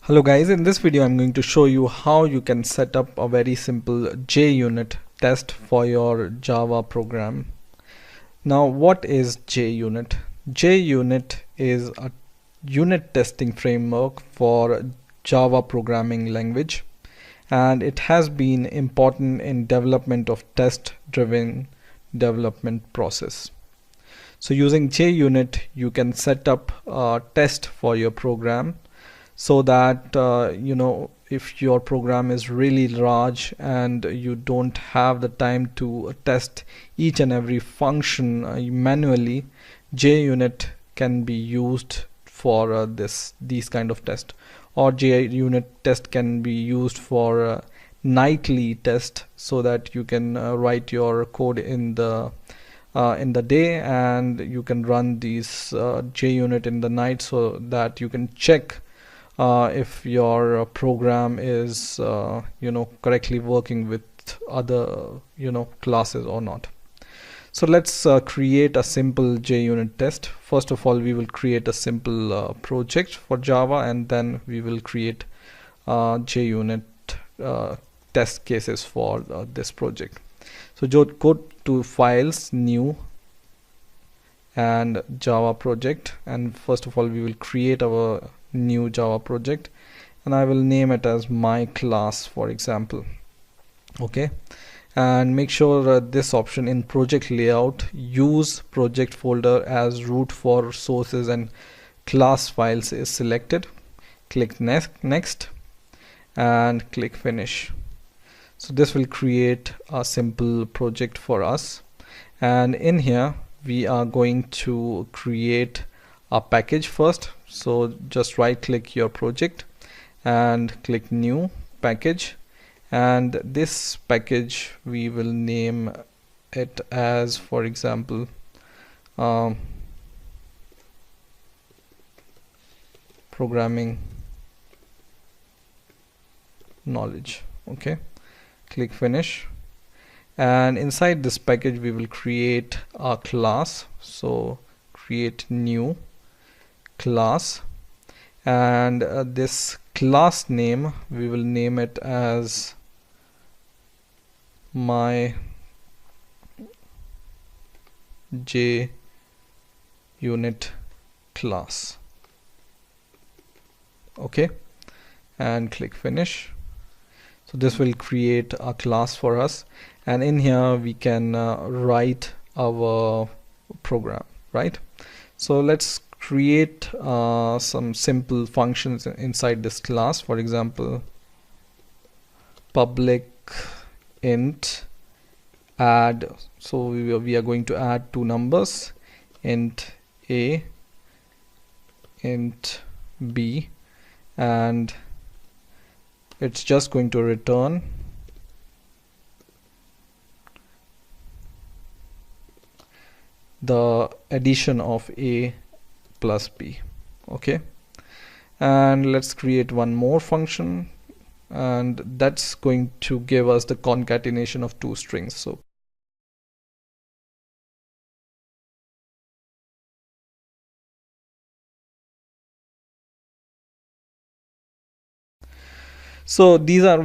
Hello guys, in this video I'm going to show you how you can set up a very simple JUnit test for your Java program. Now what is JUnit? JUnit is a unit testing framework for Java programming language, and it has been important in development of test-driven development process. So using JUnit you can set up a test for your program so that if your program is really large and you don't have the time to test each and every function manually, JUnit can be used for these kind of test, or JUnit test can be used for nightly test, so that you can write your code in the day, and you can run these JUnit in the night, so that you can check if your program is correctly working with other classes or not. So let's create a simple JUnit test. First of all, we will create a simple project for Java, and then we will create JUnit test cases for this project. So go to Files, New, and Java Project, and first of all we will create our new Java project, and I will name it as my class, for example. Okay, and make sure this option in project layout, use project folder as root for sources and class files, is selected. Click next and click finish. So this will create a simple project for us, and in here we are going to create a package first. So just right click your project and click new package, and this package we will name it as, for example, programming knowledge. Okay, click finish, and inside this package we will create a class. So create new class, and this class name we will name it as my JUnit class. Okay, and click finish. So this will create a class for us, and in here we can write our program, right? So let's create some simple functions inside this class. For example, public int add. So we are going to add two numbers, int a, int b, and it's just going to return the addition of a plus b. Okay, and let's create one more function, and that's going to give us the concatenation of two strings. So these are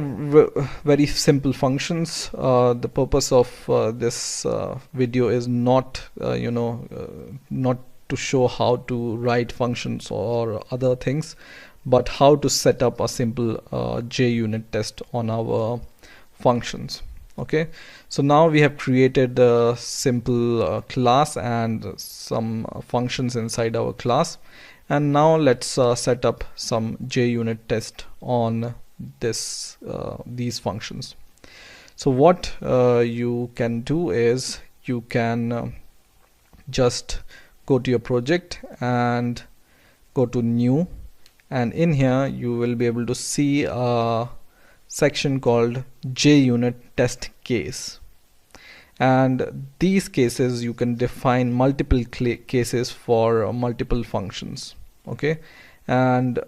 very simple functions. The purpose of this video is not not to show how to write functions or other things, but how to set up a simple JUnit test on our functions. Okay, so now we have created a simple class and some functions inside our class, and now let's set up some JUnit test on these functions. So what you can do is you can just go to your project and go to new, and in here you will be able to see a section called JUnit test case, and these cases you can define multiple cases for multiple functions. Okay, and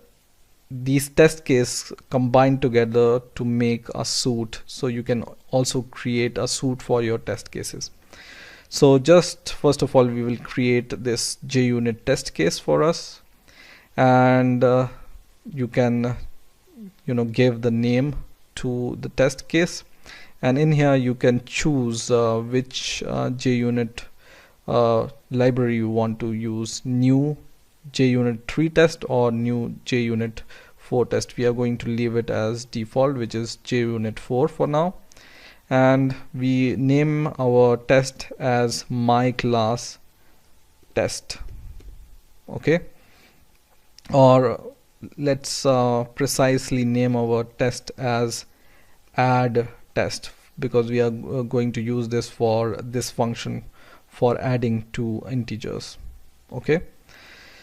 these test cases combine together to make a suite, so you can also create a suite for your test cases. So just first of all we will create this JUnit test case for us, and you can give the name to the test case, and in here you can choose which JUnit library you want to use, new JUnit 3 test or new JUnit 4 test. We are going to leave it as default, which is JUnit 4 for now, and we name our test as my class test. Okay, or let's precisely name our test as add test, because we are going to use this for this function for adding two integers. Okay,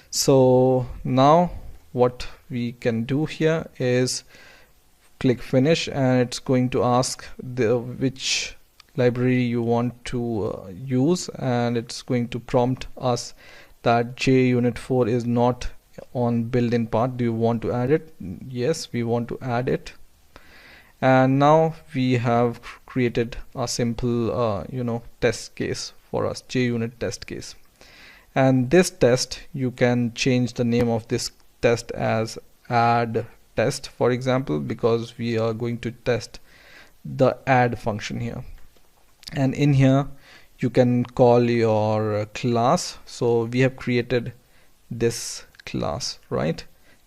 so now what we can do here is click finish, and it's going to ask which library you want to use, and it's going to prompt us that JUnit 4 is not on built-in part. Do you want to add it? Yes, we want to add it. And now we have created a simple test case for us, JUnit test case. And this test, you can change the name of this test as add test, for example, because we are going to test the add function here. And in here you can call your class. So we have created this class, right?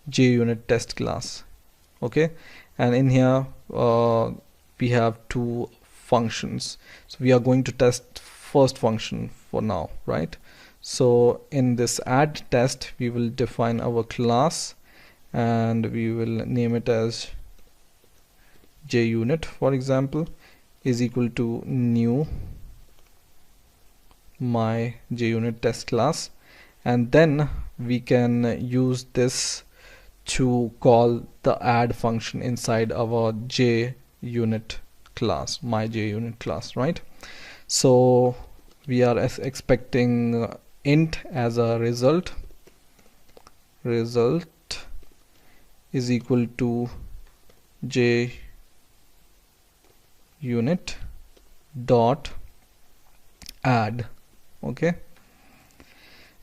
JUnit test class. Okay, and in here we have two functions. So we are going to test first function for now, right? So in this add test, we will define our class and we will name it as JUnit, for example, is equal to new my JUnit test class, and then we can use this to call the add function inside our JUnit class, my JUnit class, right? So we are expecting int as a result is equal to JUnit dot add. Okay,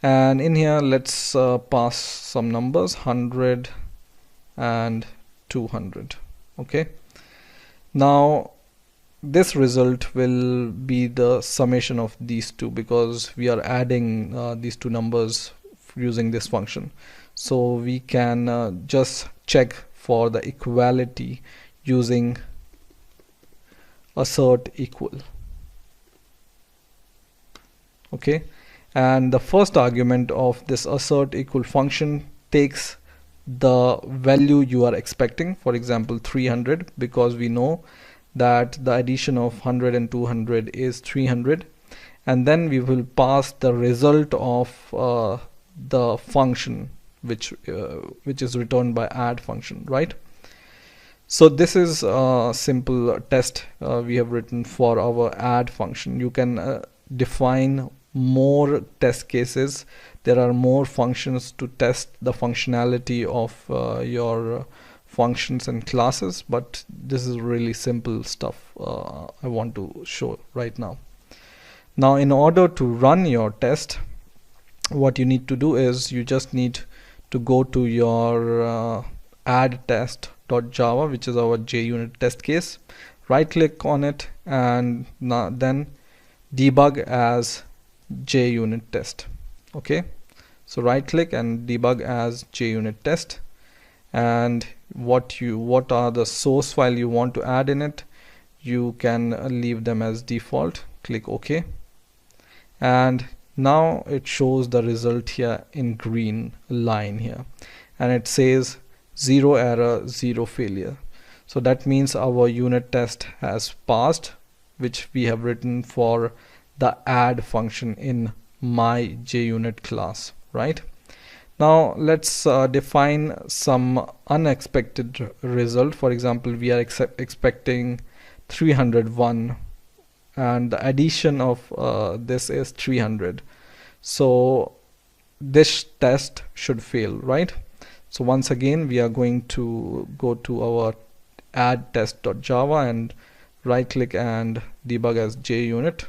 and in here let's pass some numbers, 100 and 200. Okay, now this result will be the summation of these two, because we are adding these two numbers using this function. So we can just check for the equality using assert equal. Okay, and the first argument of this assert equal function takes the value you are expecting, for example 300, because we know that the addition of 100 and 200 is 300, and then we will pass the result of the function which is returned by add function, right? So this is a simple test we have written for our add function. You can define more test cases. There are more functions to test the functionality of your functions and classes, but this is really simple stuff I want to show right now. Now in order to run your test, what you need to do is you just need to go to your add test.java, which is our JUnit test case, right click on it, and then debug as JUnit test. Okay, so right click and debug as JUnit test, and what are the source file you want to add in it, you can leave them as default. Click OK, and now it shows the result here in green line here, and it says 0 error, 0 failure. So that means our unit test has passed, which we have written for the add function in my JUnit class, right? Now let's define some unexpected result. For example, we are expecting 301, and the addition of this is 300. So this test should fail, right? So once again, we are going to go to our add test.java and right click and debug as JUnit.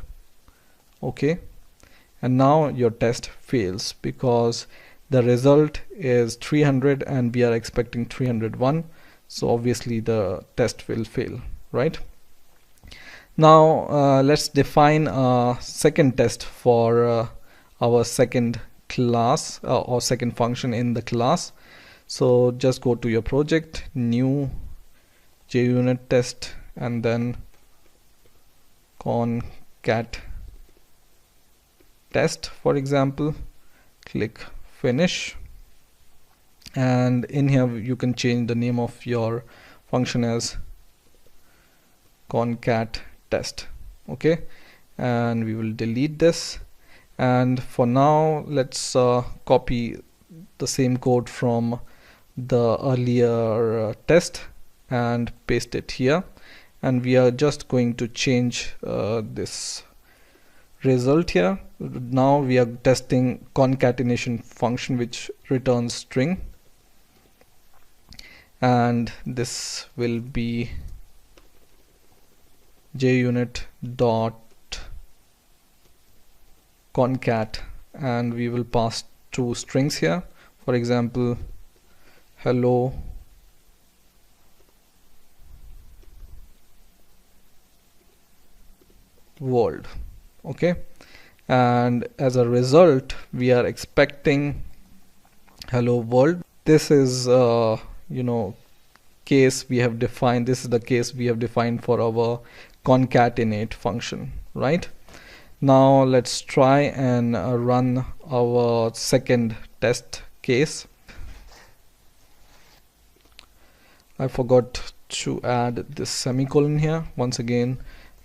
Okay, and now your test fails because the result is 300 and we are expecting 301. so obviously the test will fail, right? Now let's define a second test for our second class or second function in the class. So just go to your project, new JUnit test, and then concat test, for example. Click finish, and in here you can change the name of your function as concat test. Okay, and we will delete this, and for now let's copy the same code from the earlier test and paste it here, and we are just going to change this result here. Now we are testing concatenation function which returns string, and this will be JUnit dot concat, and we will pass two strings here, for example hello world. Okay, and as a result we are expecting hello world. This is case we have defined. This is the case we have defined for our concatenate function, right? Now let's try and run our second test case. I forgot to add this semicolon here. Once again,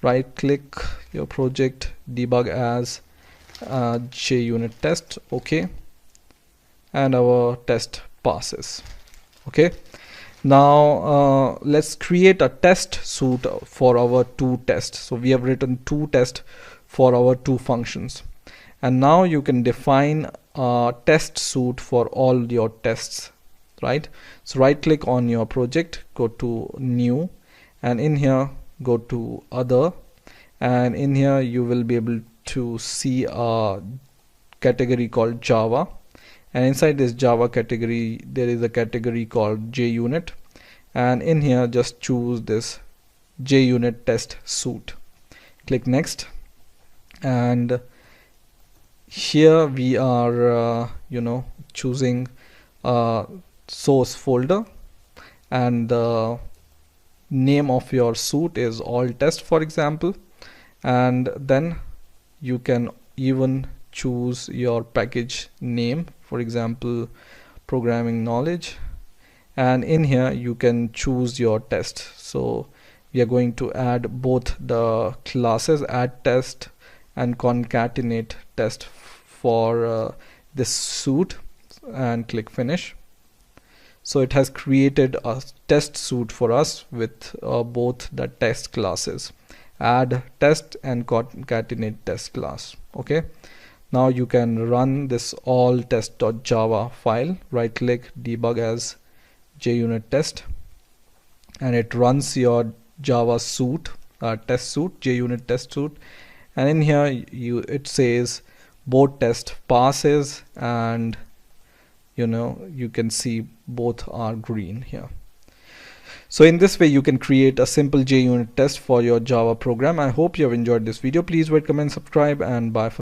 right click your project, debug as JUnit test. Okay, and our test passes. Okay, now let's create a test suite for our two tests. So we have written two tests for our two functions, and now you can define a test suite for all your tests, right? So right click on your project, go to new, and in here go to other, and in here you will be able to see a category called Java, and inside this Java category there is a category called JUnit, and in here just choose this JUnit test suite. Click next, and here we are choosing a source folder, and the name of your suite is all test, for example, and then you can even choose your package name, for example programming knowledge, and in here you can choose your test. So we are going to add both the classes add test and concatenate test for this suite, and click finish. So it has created a test suite for us with both the test classes, add test and concatenate test class. Okay, now you can run this all test.java file, right click, debug as JUnit test, and it runs your Java suite, test suite, JUnit test suite, and in here it says both test passes, and you can see both are green here. So in this way you can create a simple JUnit test for your Java program. I hope you have enjoyed this video. Please rate, comment, subscribe, and bye for